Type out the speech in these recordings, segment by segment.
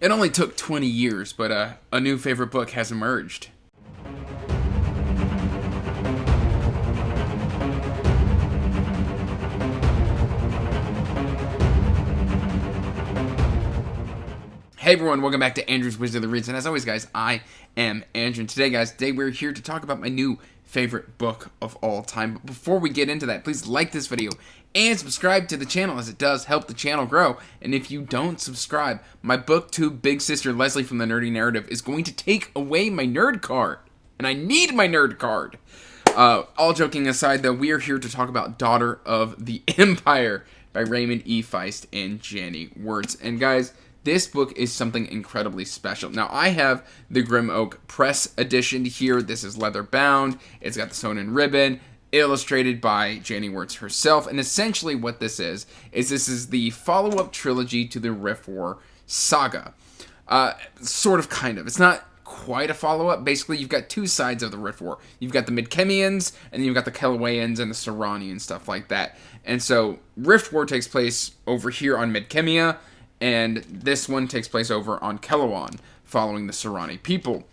It only took 20 years, but a new favorite book has emerged. Hey everyone, welcome back to Andrew's Wizard of the Reads, and as always guys, I am Andrew, and today we're here to talk about my new favorite book of all time. But before we get into that, please like this video and subscribe to the channel, as it does help the channel grow. And if you don't subscribe, my booktube big sister Leslie from the Nerdy Narrative is going to take away my nerd card, and I need my nerd card. All joking aside though, we are here to talk about Daughter of the Empire by Raymond E. Feist and Jenny Wirtz. And guys, this book is something incredibly special. Now, I have the Grim Oak Press edition here. This is leather bound. It's got the sewn in ribbon, illustrated by Jenny Wirtz herself. And essentially what this is this is the follow-up trilogy to the Rift War saga. Sort of, kind of. It's not quite a follow-up. Basically, you've got two sides of the Rift War. You've got the Midkemians, and then you've got the Kelawayans and the Serani and stuff like that. And so, Rift War takes place over here on Midkemia, and this one takes place over on Kelawan, following the Serani people.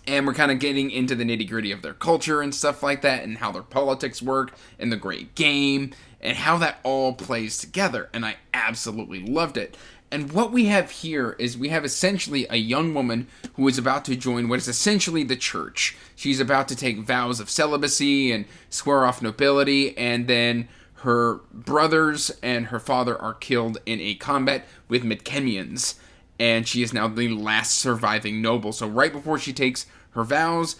And we're kind of getting into the nitty-gritty of their culture and stuff like that, and how their politics work, and the Great Game, and how that all plays together. And I absolutely loved it. And what we have here is we have essentially a young woman who is about to join what is essentially the church. She's about to take vows of celibacy and swear off nobility, and then her brothers and her father are killed in a combat with Midkemians, and she is now the last surviving noble. So right before she takes her vows,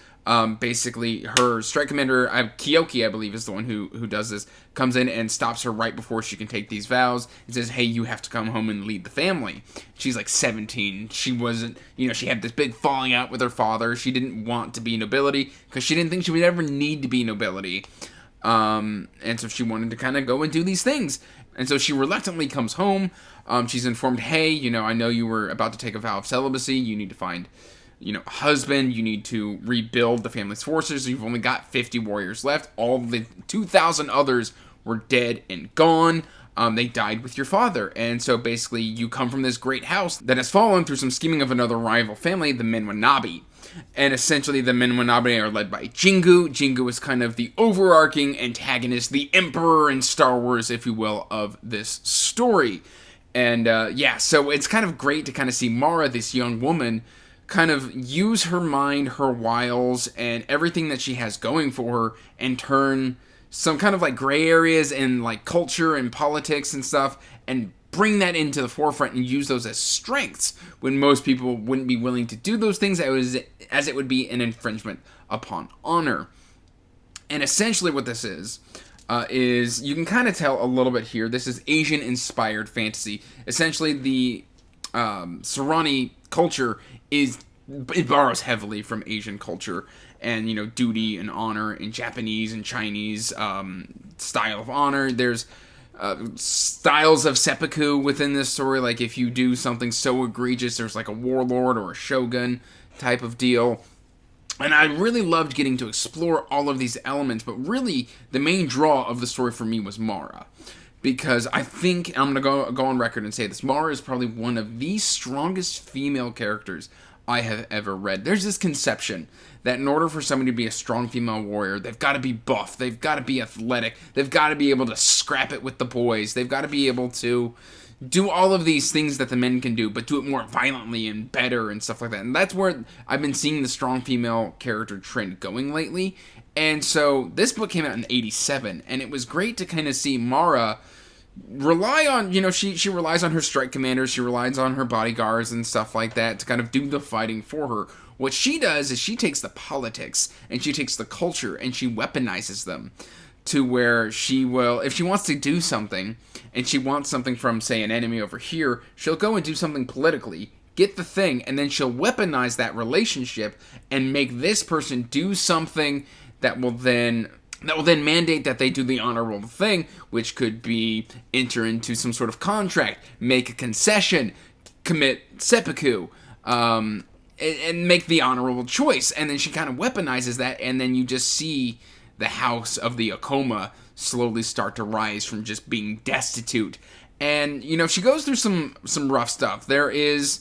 basically her strike commander, Kyoki, I believe is the one who does this, comes in and stops her right before she can take these vows and says, hey, you have to come home and lead the family. She's like 17. She wasn't, she had this big falling out with her father. She didn't want to be nobility because she didn't think she would ever need to be nobility. And so she wanted to kind of go and do these things. And so she reluctantly comes home. She's informed, hey, I know you were about to take a vow of celibacy. You need to find, a husband. You need to rebuild the family's forces. You've only got 50 warriors left. All the 2,000 others were dead and gone. They died with your father. And so basically you come from this great house that has fallen through some scheming of another rival family, the Menwanabi. And essentially the Menwanabi are led by Jingu. Jingu is kind of the overarching antagonist, the emperor in Star Wars, if you will, of this story. And so it's kind of great to kind of see Mara, this young woman, kind of use her mind, her wiles, and everything that she has going for her, and turn some kind of like gray areas in like culture and politics and stuff, and bring that into the forefront and use those as strengths when most people wouldn't be willing to do those things, as it would be an infringement upon honor. And essentially what this is you can kind of tell a little bit here, this is Asian-inspired fantasy. Essentially the Serani culture it borrows heavily from Asian culture, and duty and honor in Japanese and Chinese style of honor. There's styles of seppuku within this story, like if you do something so egregious, there's like a warlord or a shogun type of deal. And I really loved getting to explore all of these elements, but really the main draw of the story for me was Mara. Because I think, I'm going to go on record and say this, Mara is probably one of the strongest female characters I have ever read. There's this conception that in order for somebody to be a strong female warrior, they've got to be buff, they've got to be athletic, they've got to be able to scrap it with the boys, they've got to be able to do all of these things that the men can do, but do it more violently and better and stuff like that. And that's where I've been seeing the strong female character trend going lately. And so this book came out in 87, and it was great to kind of see Mara rely on, she relies on her strike commanders, she relies on her bodyguards and stuff like that to kind of do the fighting for her. What she does is she takes the politics and she takes the culture and she weaponizes them to where she will, if she wants to do something and she wants something from, say, an enemy over here, she'll go and do something politically, get the thing, and then she'll weaponize that relationship and make this person do something that will then mandate that they do the honorable thing, which could be enter into some sort of contract, make a concession, commit seppuku, and make the honorable choice. And then she kind of weaponizes that, and then you just see the house of the Akoma slowly start to rise from just being destitute. And, she goes through some rough stuff. There is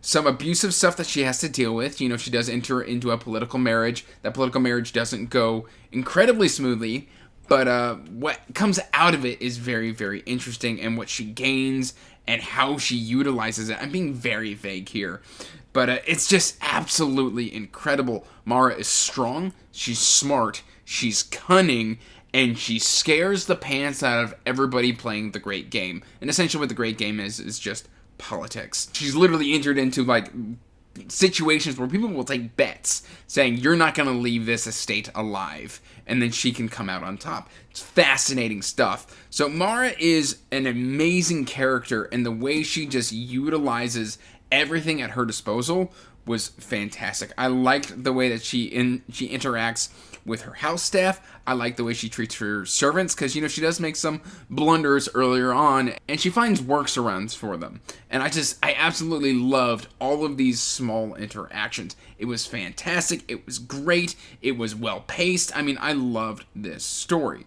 some abusive stuff that she has to deal with. You know, she does enter into a political marriage. That political marriage doesn't go incredibly smoothly, but what comes out of it is very, very interesting, and what she gains and how she utilizes it. I'm being very vague here, but it's just absolutely incredible. Mara is strong, she's smart, she's cunning, and she scares the pants out of everybody playing the great game. And essentially what the great game is just politics. She's literally entered into, like, situations where people will take bets saying you're not going to leave this estate alive, and then she can come out on top. It's fascinating stuff. So Mara is an amazing character, and the way she just utilizes everything at her disposal was fantastic. I liked the way that she interacts with her house staff. I like the way she treats her servants, because, you know, she does make some blunders earlier on, and she finds workarounds for them. And I absolutely loved all of these small interactions. It was fantastic. It was great. It was well paced. I mean, I loved this story.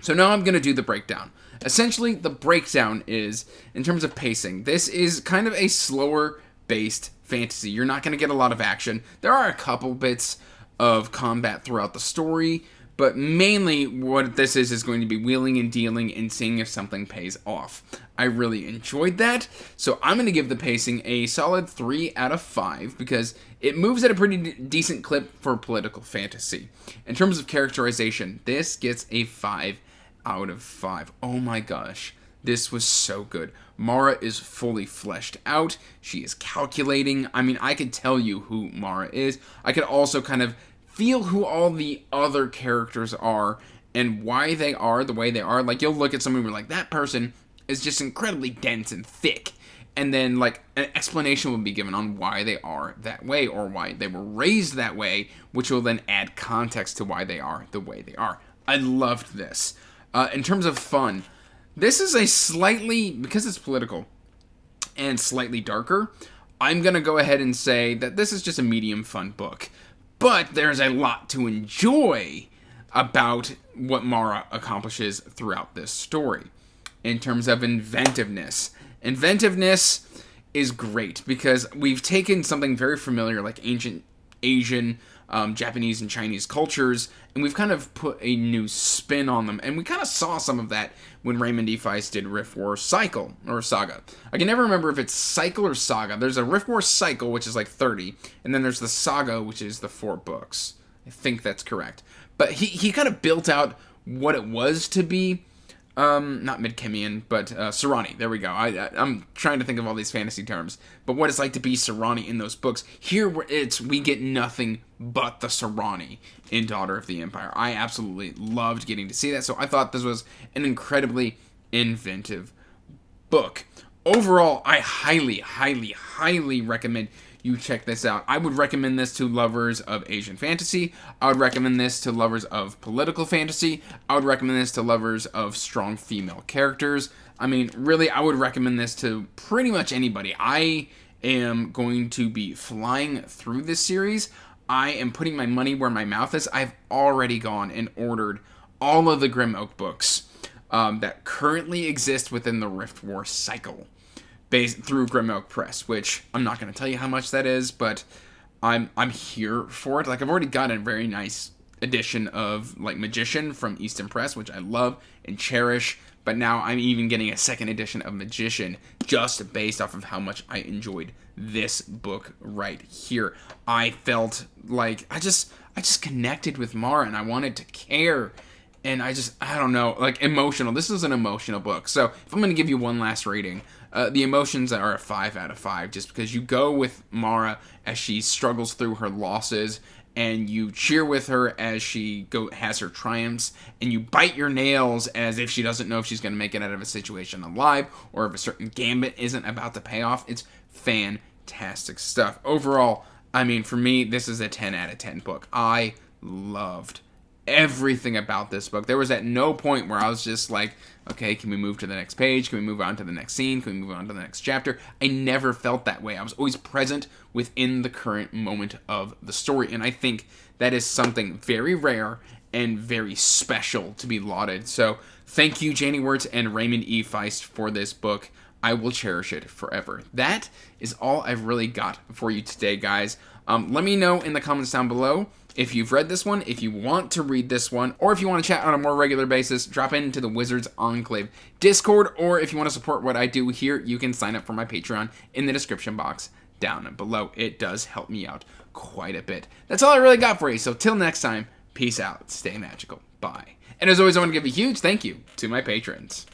So now I'm going to do the breakdown. Essentially, the breakdown is, in terms of pacing, this is kind of a slower based fantasy. You're not going to get a lot of action. There are a couple bits of combat throughout the story, but mainly what this is going to be wheeling and dealing and seeing if something pays off. I really enjoyed that, so I'm going to give the pacing a solid 3 out of 5 because it moves at a pretty decent clip for political fantasy. In terms of characterization, this gets a 5 out of 5. Oh my gosh, this was so good. Mara is fully fleshed out. She is calculating. I mean, I could tell you who Mara is. I could also kind of feel who all the other characters are and why they are the way they are. Like, you'll look at someone and be like, that person is just incredibly dense and thick. And then, like, an explanation will be given on why they are that way or why they were raised that way, which will then add context to why they are the way they are. I loved this. In terms of fun, this is a slightly, because it's political and slightly darker, I'm going to go ahead and say that this is just a medium fun book. But there's a lot to enjoy about what Mara accomplishes throughout this story. In terms of inventiveness. Inventiveness is great because we've taken something very familiar like ancient Asian, Japanese, and Chinese cultures, and we've kind of put a new spin on them. And we kind of saw some of that when Raymond E. Feist did Rift War Cycle, or Saga. I can never remember if it's Cycle or Saga. There's a Rift War Cycle, which is like 30, and then there's the Saga, which is the 4 books. I think that's correct. But he kind of built out what it was to be, not Midkemian, but Serani. There we go. I'm trying to think of all these fantasy terms. But what it's like to be Serani in those books. Here, we get nothing but the Serani in Daughter of the Empire. I absolutely loved getting to see that. So I thought this was an incredibly inventive book. Overall, I highly, highly, highly recommend you check this out. I would recommend this to lovers of Asian fantasy. I would recommend this to lovers of political fantasy. I would recommend this to lovers of strong female characters. I mean, really, I would recommend this to pretty much anybody. I am going to be flying through this series. I am putting my money where my mouth is. I've already gone and ordered all of the Grim Oak books that currently exist within the Rift War cycle, based through Grim Oak Press, which I'm not going to tell you how much that is, but I'm here for it. Like, I've already got a very nice edition of, like, Magician from Easton Press, which I love and cherish, but now I'm even getting a second edition of Magician just based off of how much I enjoyed this book right here. I felt like I just connected with Mara, and I wanted to care. And I don't know, like, emotional. This is an emotional book. So if I'm going to give you one last rating, the emotions are a 5 out of 5, just because you go with Mara as she struggles through her losses, and you cheer with her as she has her triumphs, and you bite your nails as if she doesn't know if she's going to make it out of a situation alive, or if a certain gambit isn't about to pay off. It's fantastic stuff. Overall, I mean, for me, this is a 10 out of 10 book. I loved everything about this book. There was at no point where I was just like, okay, can we move to the next page? Can we move on to the next scene? Can we move on to the next chapter? I never felt that way. I was always present within the current moment of the story, and I think that is something very rare and very special to be lauded. So thank you, Janie Wirtz and Raymond E. Feist, for this book. I will cherish it forever. That is all I've really got for you today, guys. Let me know in the comments down below if you've read this one, if you want to read this one, or if you want to chat on a more regular basis. Drop into the Wizards Enclave Discord, or if you want to support what I do here, you can sign up for my Patreon in the description box down below. It does help me out quite a bit. That's all I really got for you, so till next time, peace out, stay magical, bye. And as always, I want to give a huge thank you to my patrons.